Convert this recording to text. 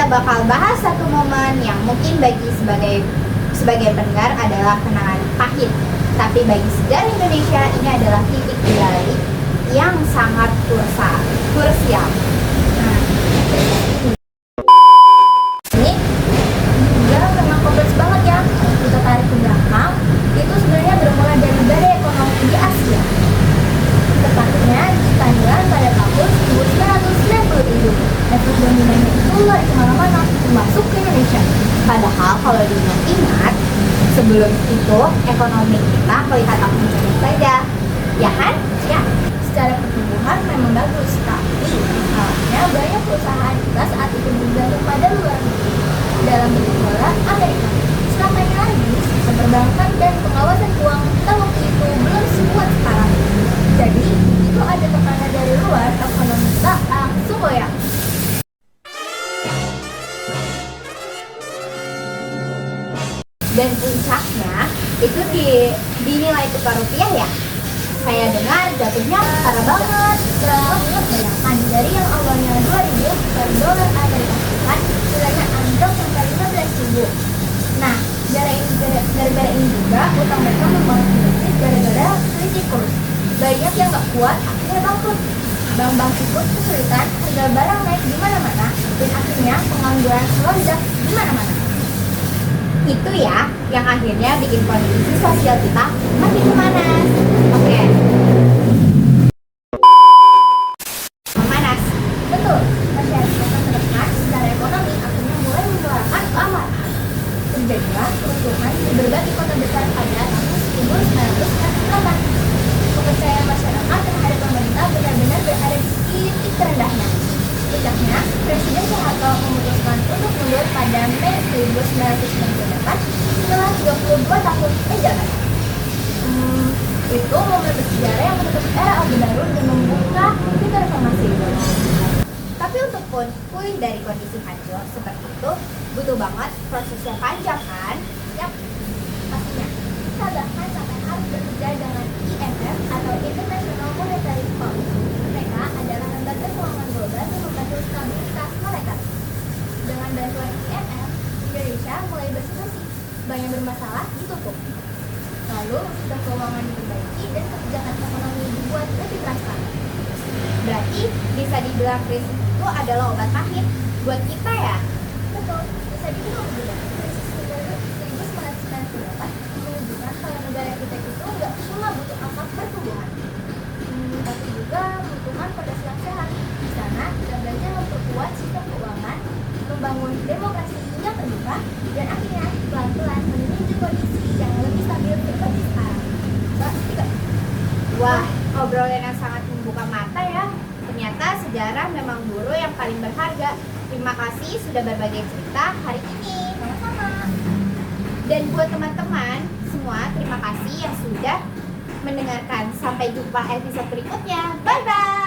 kita bakal bahas satu momen yang mungkin bagi sebagai pendengar adalah kenangan pahit. Tapi bagi sejarah Indonesia ini adalah titik balik yang sangat krusial. Nah, ini juga memang kompleks banget ya. Kalau kita tarik ke belakang, itu sebenarnya bermula dari badai ekonomi di Asia. Tepatnya di Thailand pada tahun 1997. Efek dominannya itu lari kemana-mana, termasuk ke Indonesia. Padahal kalau diingat, sebelum itu ekonomi kita melihat apa saja, ya kan? Ya, secara pertumbuhan memang bagus, tapi masalahnya banyak perusahaan kita saat itu bergantung pada luar negeri dalam bentuk dolar Amerika. Selamanya lagi, sistem perbankan dan pengawasan keuangan kita waktu itu belum sekuat sekarang. Jadi, itu ada tekanan dari luar, ekonomi kita langsung goyang. Dan puncaknya itu dinilai tukar rupiah ya. Saya dengar jatuhnya parah banget. Bayangkan dari yang awalnya 2.000 per dolar Amerika Serikat nilainya anjlok sampai 15.000. Nah, gara-gara ini juga utang mereka membangun krisis gara-gara krisis kurs. Banyak yang nggak kuat akhirnya bangkrut. Bank-bank ikut kesulitan, harga barang naik di mana-mana, dan akhirnya pengangguran melonjak di mana-mana. Itu ya yang akhirnya bikin kondisi sosial kita makin memanas. Oke. Memanas. Betul. Masyarakat tertekan secara ekonomi akhirnya mulai menyuarakan amarah. Terjadilah kerusuhan di berbagai kota besar pada tahun 1948. Kepercayaan masyarakat terhadap pemerintah benar-benar berada di titik terendahnya. Puncaknya, Presiden Soeharto memutuskan untuk mundur pada Mei 1998 setelah 32 tahun menjabat. Itu momen bersejarah yang menutup era Orde Baru dan membuka pintu reformasi. Tapi untuk pulih dari kondisi hancur seperti itu, butuh banget proses yang panjang kan? Yap, pastinya. Kita bahkan sampai harus bekerja dengan IMF atau International Monetary Fund. Mereka adalah lembaga keuangan global yang membantu stabilitas moneter. Dengan bantuan IMF, Indonesia mulai bersih-bersih, banyak bermasalah ditutup. Lalu sistem keuangan diperbaiki dan kebijakan ekonomi dibuat lebih transparan. Berarti bisa dibilang krisis itu adalah obat pahit buat kita ya? Betul, bisa dibilang begitu. Krisis 1998 menunjukkan kalau negara kita itu nggak cuma butuh angka pertumbuhan, tapi juga membutuhkan fondasi yang sehat. Di sana kita belajar memperkuat sistem keuangan, membangun demokrasi yang terbuka, dan akhirnya pelan-pelan menuju kondisi yang lebih stabil seperti sekarang. Wah, obrolan yang sangat membuka mata ya. Ternyata sejarah memang guru yang paling berharga. Terima kasih sudah berbagi cerita hari ini. Sama-sama. Dan buat teman-teman semua, terima kasih yang sudah mendengarkan. Sampai jumpa episode berikutnya. Bye-bye.